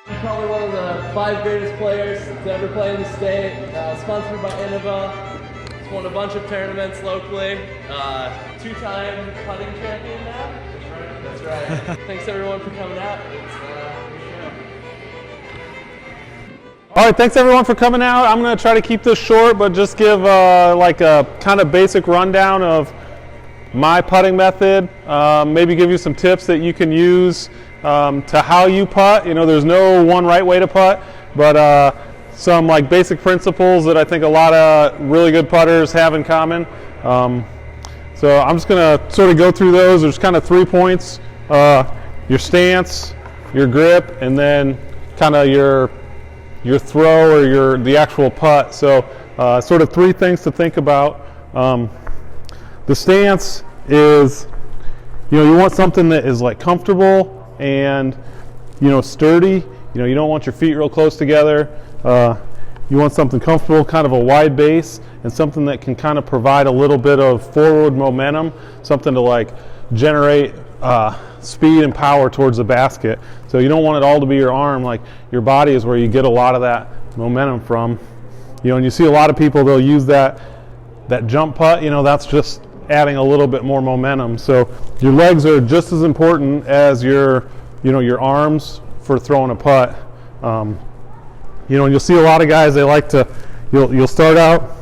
I'm probably one of the 5 greatest players to ever play in the state. Sponsored by Innova. He's won a bunch of tournaments locally. 2-time putting champion now. That's right. Thanks everyone for coming out. All right, thanks everyone for coming out. I'm going to try to keep this short, but just give like a kind of basic rundown of my putting method. Maybe give you some tips that you can use to how you putt. You know, there's no one right way to putt, but some like basic principles that I think a lot of really good putters have in common. So I'm just going to sort of go through those. There's kind of 3 points: your stance, your grip, and then kind of your throw or the actual putt. So sort of 3 things to think about. The stance is, you know, you want something that is like comfortable and, you know, sturdy. You know, you don't want your feet real close together. You want something comfortable, kind of a wide base, and something that can kind of provide a little bit of forward momentum, something to like generate speed and power towards the basket. So you don't want it all to be your arm. Like your body is where you get a lot of that momentum from. You know, and you see a lot of people, they'll use that jump putt. You know, that's just adding a little bit more momentum. So your legs are just as important as your arms for throwing a putt. You know, and you'll see a lot of guys, they like to, you'll start out,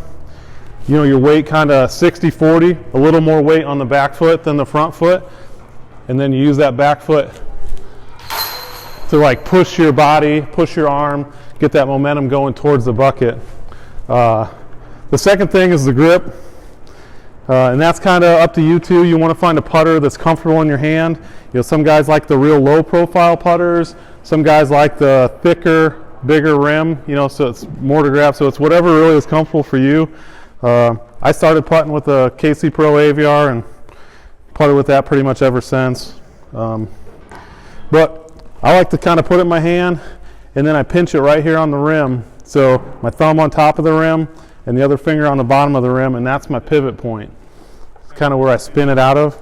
you know, your weight kind of 60-40, a little more weight on the back foot than the front foot, and then you use that back foot to like push your body, push your arm, get that momentum going towards the bucket. The second thing is the grip, and that's kind of up to you too. You want to find a putter that's comfortable in your hand. You know, some guys like the real low profile putters, some guys like the thicker, bigger rim, you know, so it's more to grab. So it's whatever really is comfortable for you. I started putting with a KC Pro AVR and putted with that pretty much ever since. But I like to kind of put it in my hand and then I pinch it right here on the rim. So my thumb on top of the rim and the other finger on the bottom of the rim, and that's my pivot point. It's kind of where I spin it out of.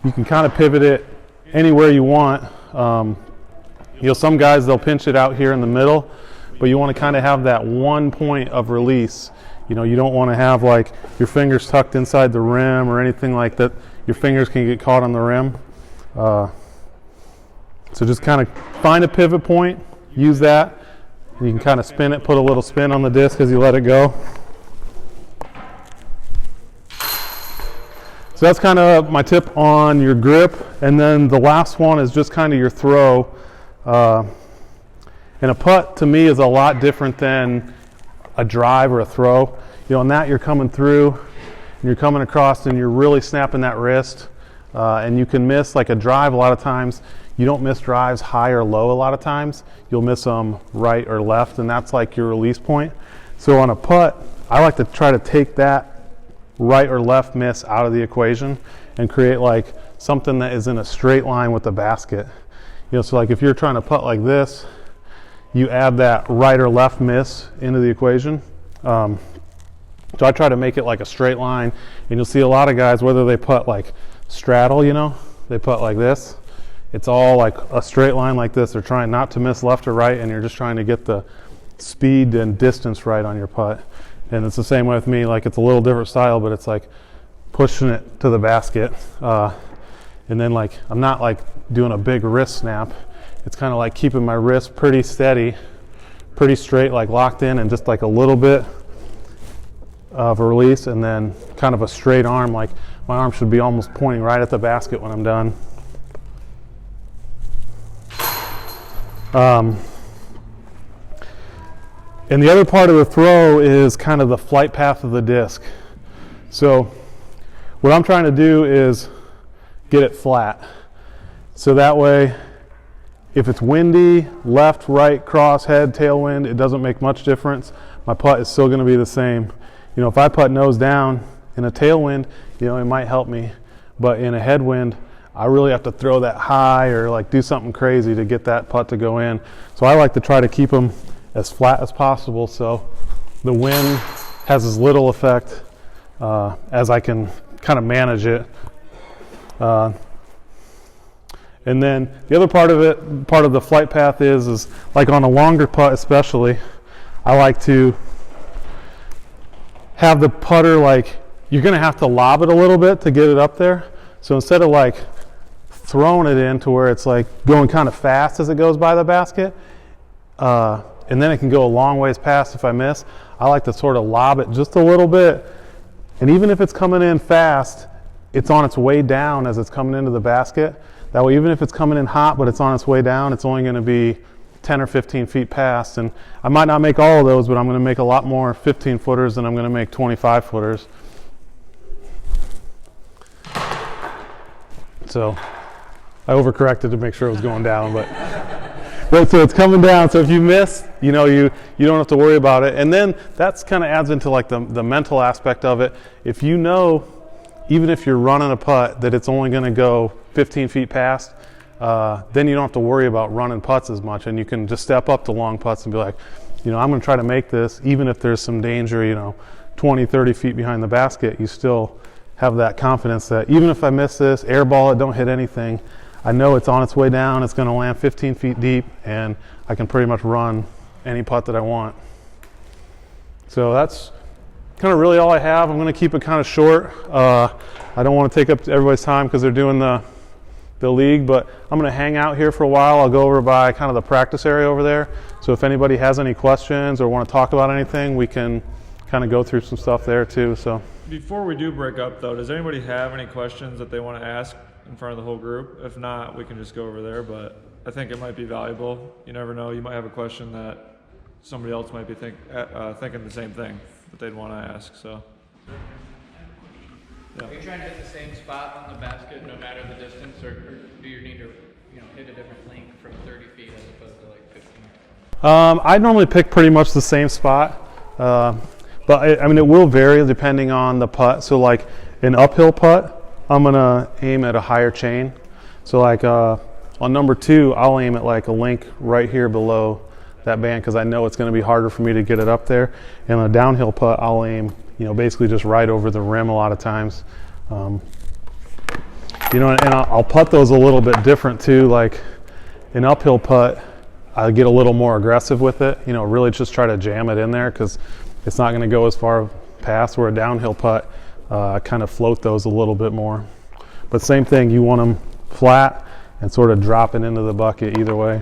You can kind of pivot it anywhere you want. You know, some guys, they'll pinch it out here in the middle, but you want to kind of have that one point of release. You know, you don't want to have like your fingers tucked inside the rim or anything like that. Your fingers can get caught on the rim. So just kind of find a pivot point, use that. You can kind of spin it, put a little spin on the disc as you let it go. So that's kind of my tip on your grip. And then the last one is just kind of your throw. And a putt to me is a lot different than a drive or a throw. You know, in that you're coming through and you're coming across and you're really snapping that wrist. And you can miss like a drive a lot of times. You don't miss drives high or low a lot of times. You'll miss them right or left, and that's like your release point. So on a putt, I like to try to take that right or left miss out of the equation and create like something that is in a straight line with the basket. You know, so like if you're trying to putt like this, you add that right or left miss into the equation. So I try to make it like a straight line, and you'll see a lot of guys, whether they putt like straddle, you know, they putt like this. It's all like a straight line like this. They're trying not to miss left or right, and you're just trying to get the speed and distance right on your putt. And it's the same way with me. Like it's a little different style, but it's like pushing it to the basket. And then like I'm not like doing a big wrist snap. It's kind of like keeping my wrist pretty steady, pretty straight, like locked in, and just like a little bit of a release, and then kind of a straight arm. Like my arm should be almost pointing right at the basket when I'm done. And the other part of the throw is kind of the flight path of the disc. So what I'm trying to do is get it flat. So that way, if it's windy, left, right, cross, head, tailwind, it doesn't make much difference. My putt is still going to be the same. You know, if I putt nose down in a tailwind, you know, it might help me. But in a headwind, I really have to throw that high or like do something crazy to get that putt to go in. So I like to try to keep them as flat as possible so the wind has as little effect as I can kind of manage it. And And then the other part of the flight path is like on a longer putt especially, I like to have the putter, like, you're going to have to lob it a little bit to get it up there. So instead of like throwing it in to where it's like going kind of fast as it goes by the basket, and then it can go a long ways past if I miss, I like to sort of lob it just a little bit. And even if it's coming in fast, it's on its way down as it's coming into the basket. That way, even if it's coming in hot but it's on its way down, it's only going to be 10 or 15 feet past. And I might not make all of those, but I'm going to make a lot more 15 footers than I'm going to make 25 footers. So I overcorrected to make sure it was going down, but so it's coming down. So if you miss, you know, you don't have to worry about it. And then that's kind of adds into like the mental aspect of it. If you know, even if you're running a putt, that it's only going to go 15 feet past, then you don't have to worry about running putts as much, and you can just step up to long putts and be like, you know, I'm going to try to make this, even if there's some danger, you know, 20, 30 feet behind the basket. You still have that confidence that even if I miss this, airball it, don't hit anything, I know it's on its way down, it's going to land 15 feet deep, and I can pretty much run any putt that I want. So that's kind of really all I have. I'm going to keep it kind of short. I don't want to take up everybody's time because they're doing the league, but I'm going to hang out here for a while. I'll go over by kind of the practice area over there. So if anybody has any questions or want to talk about anything, we can kind of go through some stuff there too. So before we do break up though, does anybody have any questions that they want to ask in front of the whole group? If not, we can just go over there, but I think it might be valuable. You never know, you might have a question that somebody else might be thinking the same thing that they'd want to ask. So yeah. Are you trying to hit the same spot on the basket no matter the distance, or do you need to, you know, hit a different link from 30 feet as opposed to like 15? I normally pick pretty much the same spot, but I mean it will vary depending on the putt. So like an uphill putt, I'm gonna aim at a higher chain. So like on number 2, I'll aim at like a link right here below that band because I know it's going to be harder for me to get it up there. And on a downhill putt, I'll aim, you know, basically just right over the rim a lot of times. You know, and I'll putt those a little bit different too. Like an uphill putt, I get a little more aggressive with it. You know, really just try to jam it in there because it's not going to go as far past. Where a downhill putt, I kind of float those a little bit more. But same thing, you want them flat and sort of dropping into the bucket either way.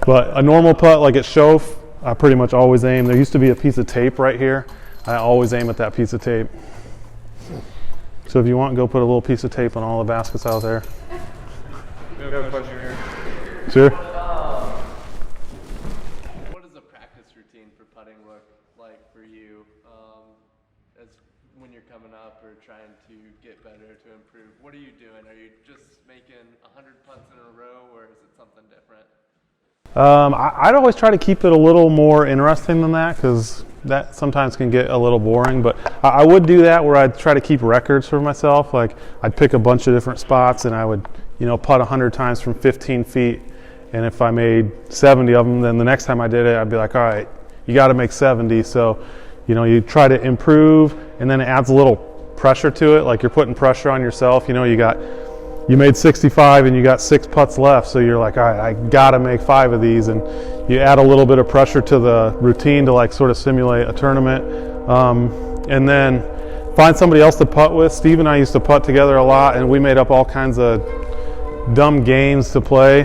But a normal putt like at Shoaf, I pretty much always aim. There used to be a piece of tape right here. I always aim at that piece of tape. So if you want, go put a little piece of tape on all the baskets out there. We have a question here. Sure. What does a practice routine for putting look like for you as when you're coming up or trying to get better, to improve? What are you doing? Are you just making 100 putts in a row, or is it something different? I'd always try to keep it a little more interesting than that because that sometimes can get a little boring, but I would do that where I'd try to keep records for myself. Like I'd pick a bunch of different spots and I would, you know, putt 100 times from 15 feet, and if I made 70 of them, then the next time I did it, I'd be like, all right, you got to make 70. So, you know, you try to improve, and then it adds a little pressure to it. Like you're putting pressure on yourself. You know, you made 65 and you got 6 putts left, so you're like, all right, I gotta make 5 of these, and you add a little bit of pressure to the routine to like sort of simulate a tournament, and then find somebody else to putt with. Steve and I used to putt together a lot, and we made up all kinds of dumb games to play.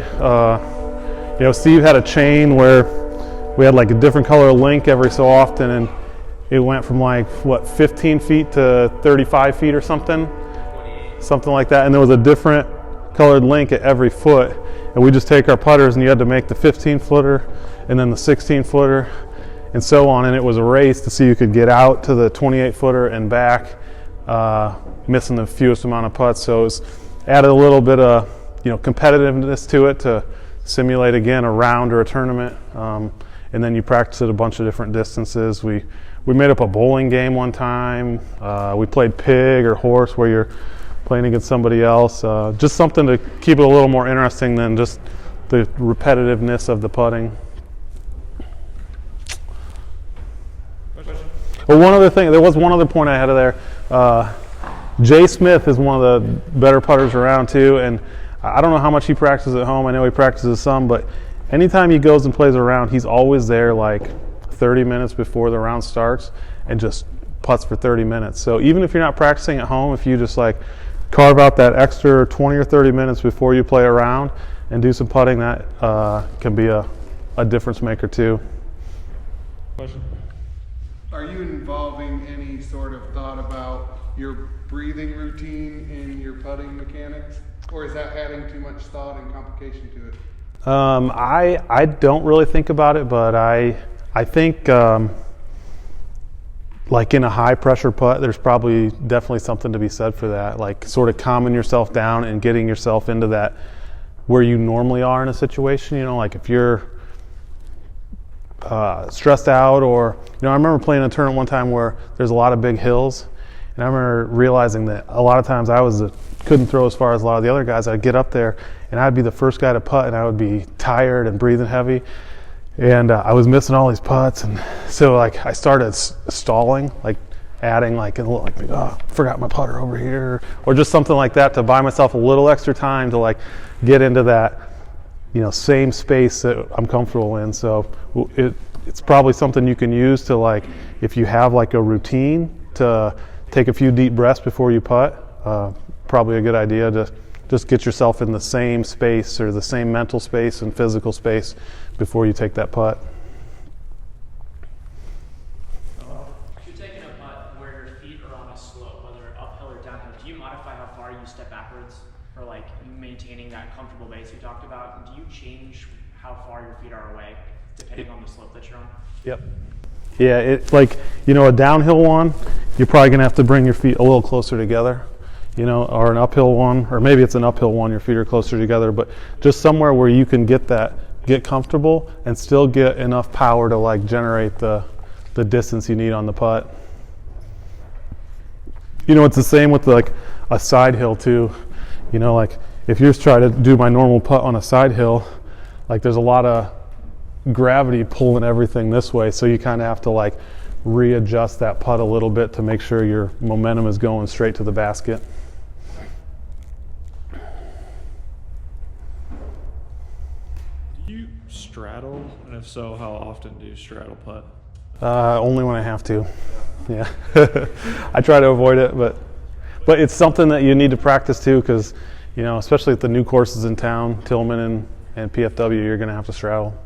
You know, Steve had a chain where we had like a different color link every so often, and it went from like, what, 15 feet to 35 feet or something like that, and there was a different colored link at every foot, and we just take our putters and you had to make the 15 footer and then the 16 footer and so on, and it was a race to see who could get out to the 28 footer and back, missing the fewest amount of putts. So it was added a little bit of, you know, competitiveness to it to simulate again a round or a tournament, and then you practice at a bunch of different distances. We made up a bowling game one time. We played pig or horse where you're playing against somebody else, just something to keep it a little more interesting than just the repetitiveness of the putting. Well, one other thing, there was one other point I had there. Jay Smith is one of the better putters around too, and I don't know how much he practices at home. I know he practices some, but anytime he goes and plays a round, he's always there like 30 minutes before the round starts and just putts for 30 minutes. So even if you're not practicing at home, if you just like carve out that extra 20 or 30 minutes before you play a round and do some putting, that can be a difference maker too. Question? Are you involving any sort of thought about your breathing routine in your putting mechanics? Or is that adding too much thought and complication to it? I don't really think about it, but I think like in a high pressure putt, there's probably definitely something to be said for that, like sort of calming yourself down and getting yourself into that where you normally are in a situation. You know, like if you're stressed out, or I remember playing a tournament one time where there's a lot of big hills, and I remember realizing that a lot of times I couldn't throw as far as a lot of the other guys. I'd get up there and I'd be the first guy to putt, and I would be tired and breathing heavy, and I was missing all these putts, and so like I started stalling, like adding like forgot my putter over here, or just something like that to buy myself a little extra time to like get into that same space that I'm comfortable in. So it's probably something you can use to, like, if you have like a routine to take a few deep breaths before you putt, probably a good idea to just get yourself in the same space, or the same mental space and physical space before you take that putt. If you're taking a putt where your feet are on a slope, whether uphill or downhill, do you modify how far you step backwards, or like maintaining that comfortable base you talked about? Do you change how far your feet are away depending on the slope that you're on? Yep. Yeah, it's like, a downhill one, you're probably going to have to bring your feet a little closer together, or an uphill one, or maybe it's an uphill one, your feet are closer together, but just somewhere where you can get comfortable and still get enough power to like generate the distance you need on the putt. It's the same with like a side hill too. Like if you're trying to do my normal putt on a side hill, like there's a lot of gravity pulling everything this way, so you kind of have to like readjust that putt a little bit to make sure your momentum is going straight to the basket. Do you straddle? And if so, how often do you straddle putt? Only when I have to. Yeah. I try to avoid it, but it's something that you need to practice too, because especially at the new courses in town, Tillman and PFW, you're going to have to straddle.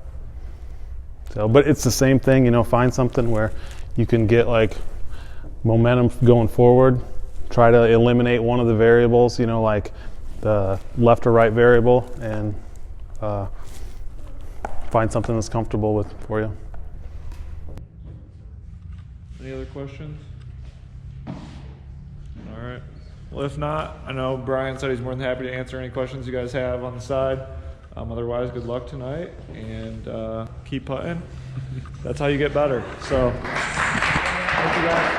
So, but it's the same thing, find something where you can get like momentum going forward. Try to eliminate one of the variables, like the left or right variable, and find something that's comfortable for you. Any other questions? All right. Well, if not, I know Brian said he's more than happy to answer any questions you guys have on the side. Otherwise, good luck tonight, and keep putting. That's how you get better. So, thank you guys.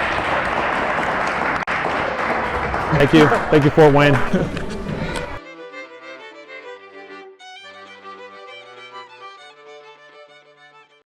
Thank you, Fort Wayne.